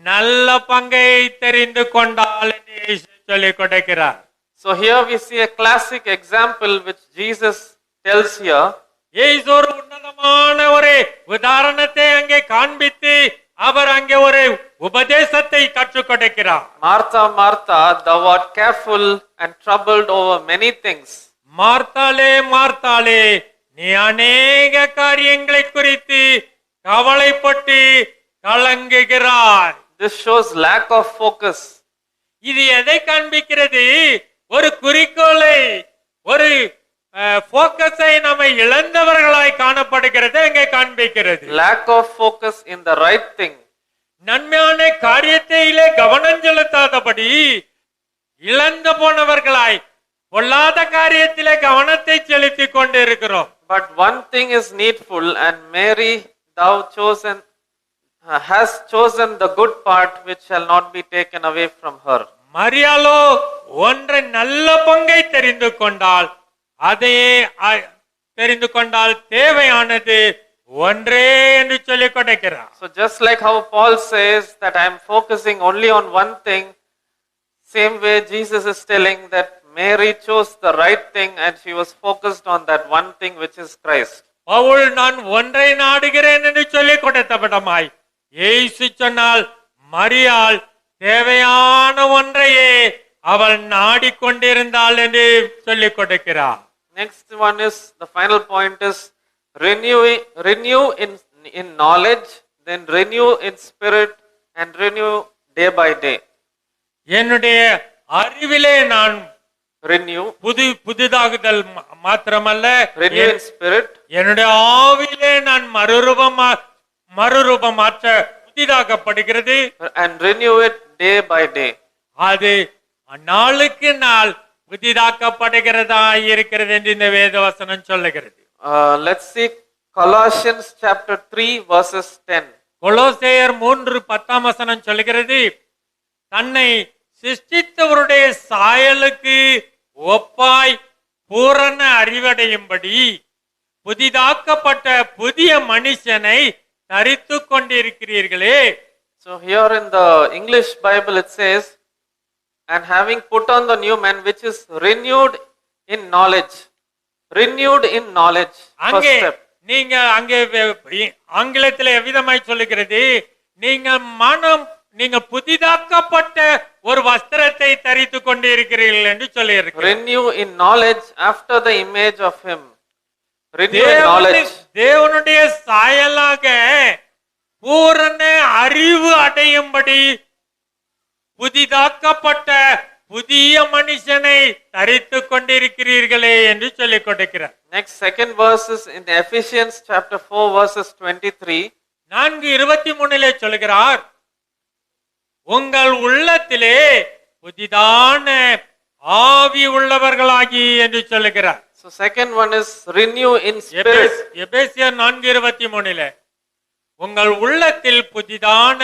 நல்ல பங்கை தெரிந்து கொண்டாள் என்று இயேசு சொல்லிக் கொடுக்கிறார். So here we see a classic example which Jesus tells here. இயேசு ஒரு உன்னதமான ஒரு உதாரணத்தை அங்கே காண்பித்து அவர் அங்கே ஒரு உபதேசத்தை கற்றுக் கொடுக்கிறார். Martha, Martha, thou art careful and troubled over many things. மார்த்தாளே மார்த்தாளே, நீ அநேக காரியங்களை குறித்து கவலைப்பட்டு கலங்குகிறாய். This shows lack of focus. இது எதை காண்பிக்கிறது? ஒரு குறிக்கோளை, ஒரு போக்கஸை நம்ம இழந்தவர்களாய் காணப்படுகிறது அங்கே காண்பிக்கிறது. Lack of focus in the right thing. நன்மையான காரியத்திலே கவனம் செலுத்தாதபடி இழந்து போனவர்களாய் பொல்லாத காரியத்திலே கவனத்தை செலுத்திக் கொண்டிருக்கிறோம். But one thing is needful, and Mary thou has chosen the good part which shall not be taken away from her. மரியாளோ ஒன்றை நல்ல பங்கை தெரிந்து கொண்டால், அதையே தெரிந்து கொண்டால் தேவையானது ஒன்றே என்று சொல்லிக் கொடுக்கிறார். So just like how Paul says that I am focusing only on one thing, same way Jesus is telling that Mary chose the right thing and she was focused on that one thing which is Christ. Pavul நான் ஒன்றை நாடுகிறேன் என்று சொல்லிக் கொடுத்தபடமாய் இயேசு சொன்னால் மரியாள் தேவையான ஒன்றையே அவள் நாடிக்கொண்டிருந்தாள் என்று சொல்லிக் கொடுக்கிறார். Next one is, the final point is, renew in knowledge, then renew in spirit, and renew day by day. என்னுடைய அறிவிலே நான் Renew. புதிதாகுதல் மாத்திரமல்ல, Renew in spirit. என்னுடைய ஆவிலே நான் மறுரூபமாற்ற புதிதாக்கப்படுகிறது. And renew it day by day. அது நாளுக்கு நாள் புதிதாக்கப்படுகிறதா இருக்கிறது என்று இந்த வேத வசனம் சொல்லுகிறது. Let's see Colossians chapter 3 verses 10. கொலோசேயர் 3:10 சொல்லுகிறது, தன்னை சிருஷ்டித்தவருடைய சாயலுக்கு ஒப்பாய் பூரண அறிவடையும்படி புதிதாக்கப்பட்ட புதிய மனுஷனை தரித்து கொண்டிருக்கிறீர்களே. So here in the English Bible it says, and having put on the new man which is renewed in knowledge. Renewed in knowledge. First அங்கே step. நீங்க அங்கே ஆங்கிலத்தில் எவ்விதமாய் சொல்லுகிறது, நீங்க புதிதாக்கப்பட்ட ஒரு வஸ்திரத்தை தரித்து கொண்டு இருக்கிறீர்கள் என்று சொல்லி Renew in knowledge after the image of him. Renew in knowledge. தேவனுடைய சாயலாக பூரண அறிவு அடையும்படி புதிதாக்கப்பட்ட புதிய மனுஷனை தரித்து கொண்டிருக்கிறீர்களே என்று சொல்லிக் கொடுக்கிறார். Next second verse is in Ephesians chapter 4 verses 23. 4:23 சொல்கிறார், உங்கள் உள்ளத்திலே புதிதான ஆவி உள்ளவர்களாகி என்று சொல்லுகிறார். So second one is renew in spirit. எபேசியர் 4:23 உங்கள் உள்ளத்தில் புதிதான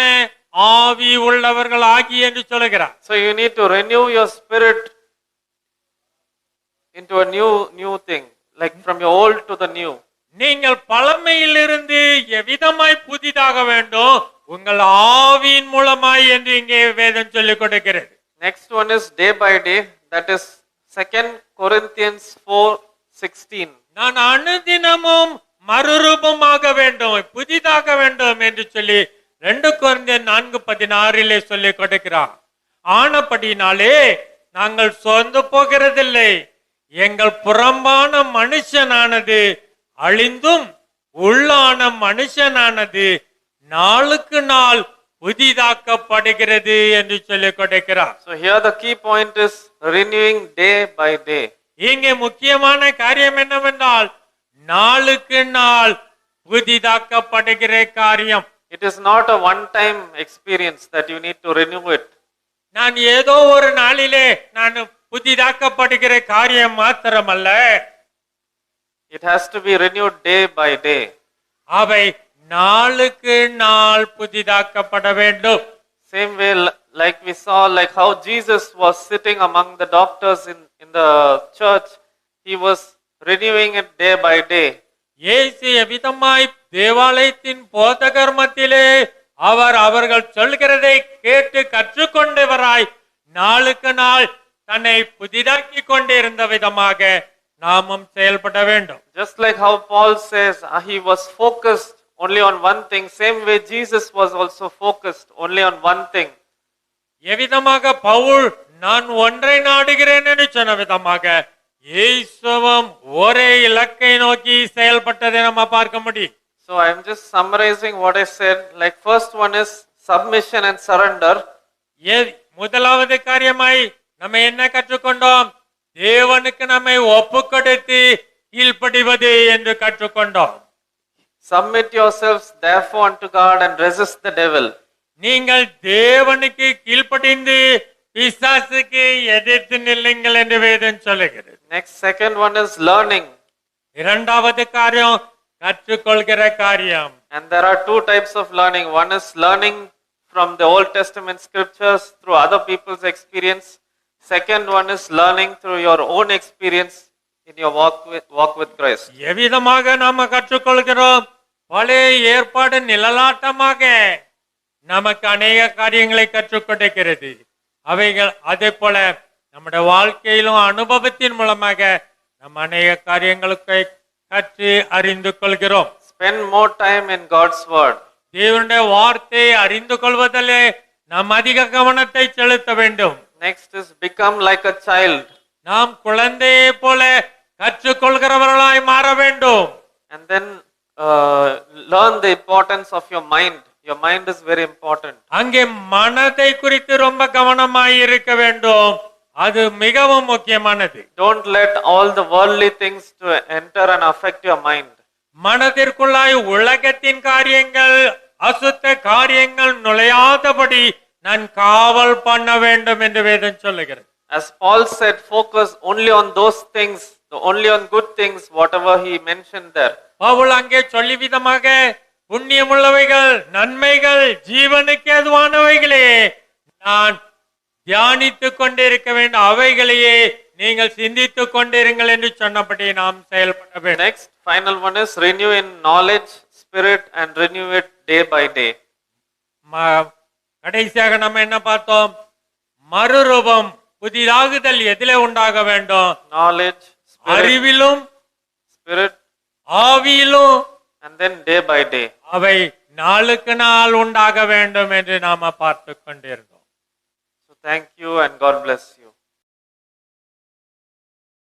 ஆவி உள்ளவர்களாகி என்று சொல்லுகிறார். So you need to renew your spirit into a new thing, like from your old to the new. நீங்கள் பழமையிலிருந்து எவ்விதமாய் புதிதாக வேண்டும், உங்கள் ஆவியின் மூலமாய் என்று இங்கே வேதம் சொல்லிக் கொடுக்கிறது. Next one is day by day, that is 2 Corinthians 4:16. நான் அனுதினமும் மறுரூபமாக வேண்டும், புதிதாக வேண்டும் என்று சொல்லி 2 கொரிந்தியர் 4:16 சொல்லிக் கொடுக்கிறார். ஆனபடினாலே நாங்கள் சொந்து போகிறதில்லை, எங்கள் புறம்பான மனுஷனானது அழிந்தும் உள்ளான மனுஷனானது நாளுக்கு நாள் புதிதாக்கப்படுகிறது என்று சொல்லிக் கொடுக்கிறார். So here the key point is renewing day by day. இங்கே முக்கியமான காரியம் என்னவென்றால் நாளுக்கு நாள் புதிதாக்கப்படுகிற காரியம். It is not a one time experience that you need to renew it. நான் ஏதோ ஒரு நாளிலே நான் புதிதாக்கப்படுகிற காரியம் மாத்திரமல்ல, It has to be renewed day by day. அவை நாளுக்கு நாள் புதிதாக்கப்பட வேண்டும். Same way like we saw, like how Jesus was sitting among the doctors in the church, he was renewing it day by day. இயேசு எவ்விதமாய் தேவாலயத்தின் போதகர் மத்தியிலே அவர்கள் சொல்கிறதை கேட்டு கற்றுக்கொண்டவராய் நாளுக்கு நாள் தன்னை புதிதாக்கி கொண்டிருந்த விதமாக நாமும் செயல்பட வேண்டும். Just like how Paul says he was focused only on one thing, same way Jesus was also focused only on one thing. எவ்விதமாக பவுல் நான் ஒன்றை நாடுகிறேன் என்று சொன்ன விதமாக இயேசுவும் ஒரே இலக்கை நோக்கி செயல்பட்டதை நம்ம பார்க்க முடியும். So I am just summarizing what I said. Like first one is submission and surrender. முதலாவது காரியமாய் நம்ம என்ன கற்றுக்கொண்டோம்? தேவனுக்கு நம்மை ஒப்பு கொடுத்து கீழ்ப்படிவது என்று கற்றுக்கொண்டோம். Submit yourselves therefore unto God and resist the devil. நீங்கள் தேவனுக்கு கீழ்ப்படிந்து பிசாசுக்கு எதிர்த்து நில்லுங்கள் என்று வேதம் சொல்லுகிறது. Next second one is learning. இரண்டாவது காரியம் கற்றுக்கொள்கிற காரியம். And there are two types of learning. One is learning from the Old Testament scriptures through other people's experience. Second one is learning through your own experience in your walk with Christ. எவ்விதமாக நாம கற்றுக்கொள்கிறோம்? பழைய ஏற்பாடு நிழலாட்டமாக நமக்கு அநேக காரியங்களை கற்றுக் கொடுக்கிறது. அவைகள் அதே போல நம்முடைய வாழ்க்கையிலும் அனுபவத்தின் மூலமாக நம்ம அநேக காரியங்களுக்கு கற்று அறிந்து கொள்கிறோம். Spend more time in God's word. தேவனுடைய வார்த்தையை அறிந்து கொள்வதிலே நாம் அதிக கவனத்தை செலுத்த வேண்டும். Next is become like a child. நாம் குழந்தையை போல கற்றுக்கொள்கிறவர்களாய் மாற வேண்டும். And then learn the importance of your mind. Your mind is very important. அங்கே மனதை குறித்து ரொம்ப கவனமாய் இருக்க வேண்டும். அது மிகவும் முக்கியமானது. Don't let all the worldly things to enter and affect your mind. மனதிற்குள்ளாய் உலகத்தின் காரியங்கள், அசுத்த காரியங்கள் நுழையாதபடி நான் காவல் பண்ண வேண்டும் என்று வேதம் சொல்லுகிறது. As Paul said, focus only on those things, only on good things, whatever he mentioned there. Pavul அங்கே சொல்லி விதமாக புண்ணியமுள்ளவைகள், நன்மைகள், ஜீவனுக்கு ஏதுவானவைகளே நான் தியானித்துக் கொண்டிருக்க வேண்டும், அவைகளையே நீங்கள் சிந்தித்துக் கொண்டிருங்கள் என்று சொன்னபடி நாம் செயல்பட வேண்டும். Next, final one is renew in knowledge, spirit, and renew it day by day. கடைசியாக நம்ம என்ன பார்த்தோம்? மறுரூபம், புதிதாகுதல் எதிலே உண்டாக வேண்டும்? Knowledge, spirit, அறிவிலும் spirit, ஆவியிலும், and then day by day. அவை நாளுக்கு நாள் உண்டாக வேண்டும் என்று நாம பார்த்து கொண்டிருந்தோம். So thank you and God bless you.